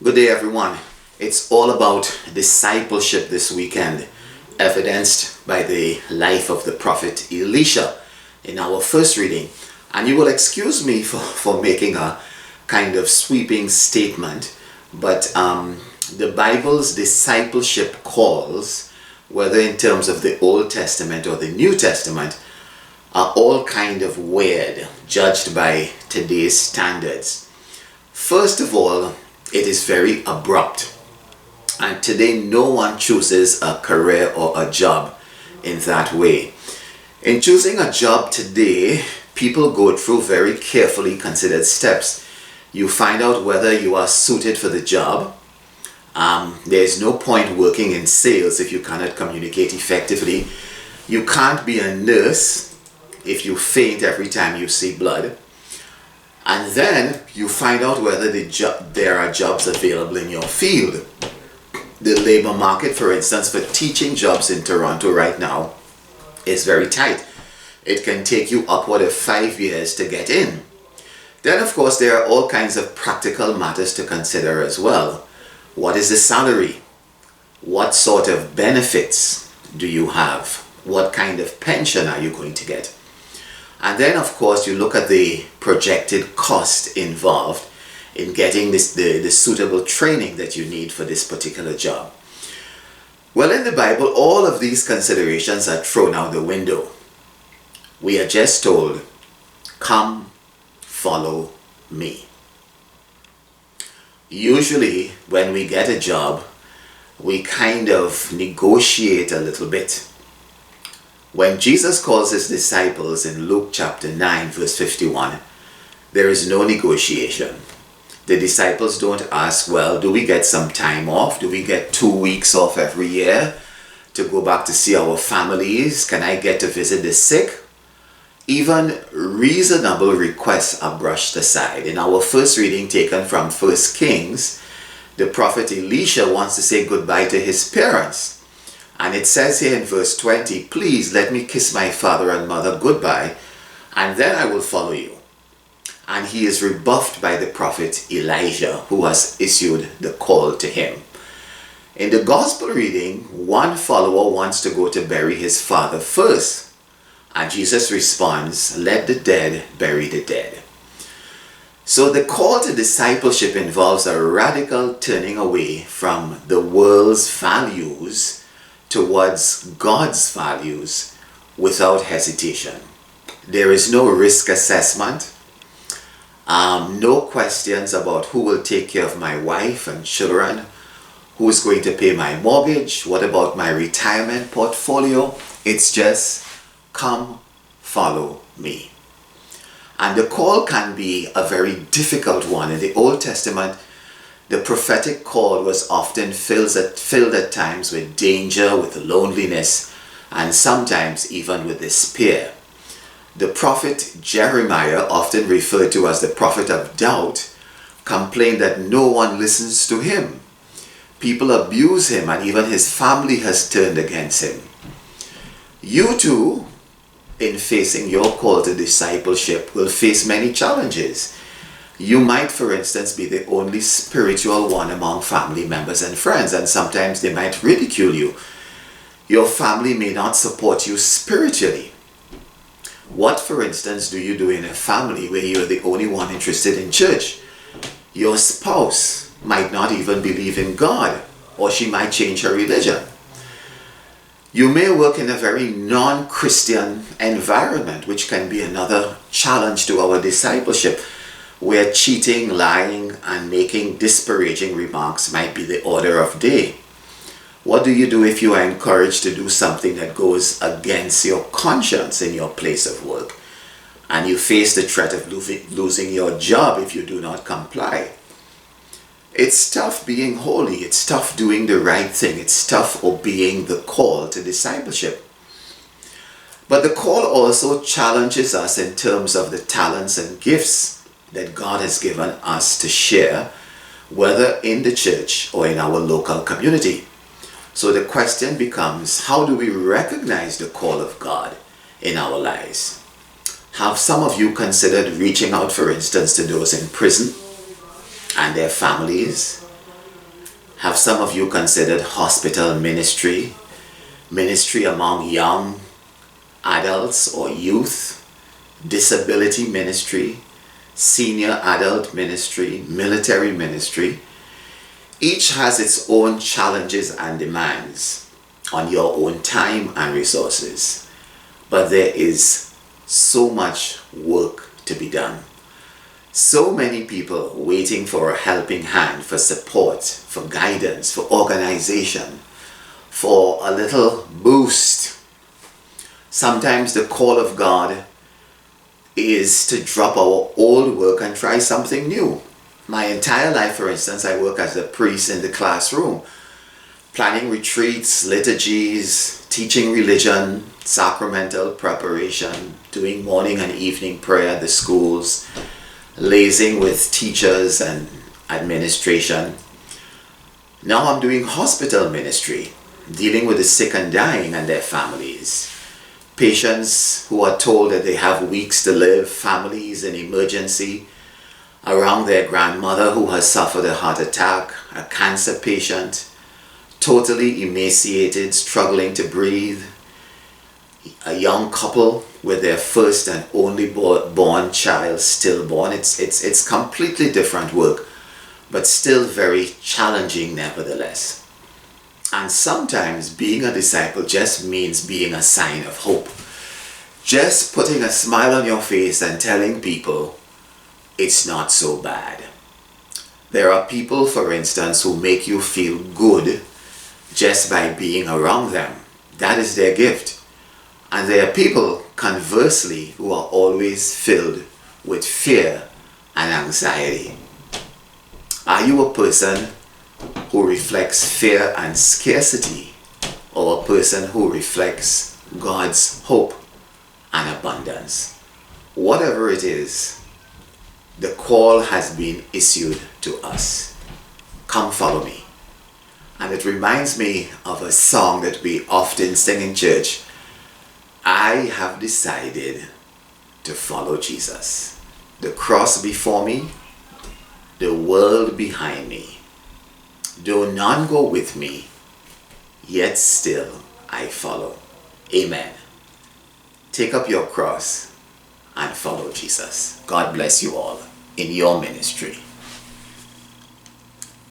Good day, everyone. It's all about discipleship this weekend, evidenced by the life of the prophet Elisha in our first reading. And you will excuse me for making a kind of sweeping statement, but the Bible's discipleship calls, whether in terms of the Old Testament or the New Testament, are all kind of weird, judged by today's standards. First of all, it is very abrupt. And today, no one chooses a career or a job in that way. In choosing a job today, people go through very carefully considered steps. You find out whether you are suited for the job. There's no point working in sales if you cannot communicate effectively. You can't be a nurse if you faint every time you see blood. And then you find out whether there are jobs available in your field. The labor market, for instance, for teaching jobs in Toronto right now is very tight. It can take you upward of 5 years to get in. Then, of course, there are all kinds of practical matters to consider as well. What is the salary? What sort of benefits do you have? What kind of pension are you going to get? And then, of course, you look at the projected cost involved in getting the suitable training that you need for this particular job. Well, in the Bible, all of these considerations are thrown out the window. We are just told, come, follow me. Usually, when we get a job, we kind of negotiate a little bit. When Jesus calls his disciples in Luke chapter 9 verse 51, there is no negotiation. The disciples don't ask, well, do we get some time off? Do we get 2 weeks off every year to go back to see our families? Can I get to visit the sick? Even reasonable requests are brushed aside. In our first reading taken from 1 Kings, the prophet Elisha wants to say goodbye to his parents. And it says here in verse 20, please let me kiss my father and mother goodbye, and then I will follow you. And he is rebuffed by the prophet Elijah, who has issued the call to him. In the gospel reading, one follower wants to go to bury his father first. And Jesus responds, let the dead bury the dead. So the call to discipleship involves a radical turning away from the world's values towards God's values without hesitation. There is no risk assessment, no questions about who will take care of my wife and children, who is going to pay my mortgage, what about my retirement portfolio. It's just come, follow me. And the call can be a very difficult one. In the Old Testament, the prophetic call was often filled at times with danger, with loneliness, and sometimes even with despair. The prophet Jeremiah, often referred to as the prophet of doubt, complained that no one listens to him. People abuse him, and even his family has turned against him. You too, in facing your call to discipleship, will face many challenges. You might, for instance, be the only spiritual one among family members and friends, and sometimes they might ridicule you. Your family may not support you spiritually. What, for instance, do you do in a family where you're the only one interested in church? Your spouse might not even believe in God, or she might change her religion. You may work in a very non-Christian environment, which can be another challenge to our discipleship, where cheating, lying, and making disparaging remarks might be the order of day. What do you do if you are encouraged to do something that goes against your conscience in your place of work, and you face the threat of losing your job if you do not comply? It's tough being holy. It's tough doing the right thing. It's tough obeying the call to discipleship. But the call also challenges us in terms of the talents and gifts that God has given us to share, whether in the church or in our local community. So the question becomes, how do we recognize the call of God in our lives? Have some of you considered reaching out, for instance, to those in prison and their families Have some of you considered hospital ministry, ministry among young adults or youth, disability ministry, senior adult ministry, military ministry? Each has its own challenges and demands on your own time and resources. But there is so much work to be done. So many people waiting for a helping hand, for support, for guidance, for organization, for a little boost. Sometimes the call of God is to drop our old work and try something new. My entire life, for instance, I work as a priest in the classroom, planning retreats, liturgies, teaching religion, sacramental preparation, doing morning and evening prayer at the schools, liaising with teachers and administration. Now I'm doing hospital ministry, dealing with the sick and dying and their families. Patients who are told that they have weeks to live, families in emergency, around their grandmother who has suffered a heart attack, a cancer patient, totally emaciated, struggling to breathe, a young couple with their first and only born child stillborn. It's completely different work, but still very challenging nevertheless. And sometimes being a disciple just means being a sign of hope. Just putting a smile on your face and telling people it's not so bad. There are people, for instance, who make you feel good just by being around them. That is their gift. And there are people, conversely, who are always filled with fear and anxiety. Are you a person who reflects fear and scarcity, or a person who reflects God's hope and abundance? Whatever it is, the call has been issued to us. Come follow me. And it reminds me of a song that we often sing in church. I have decided to follow Jesus. The cross before me, the world behind me. Though none go with me, yet still I follow. Amen. Take up your cross and follow Jesus. God bless you all in your ministry.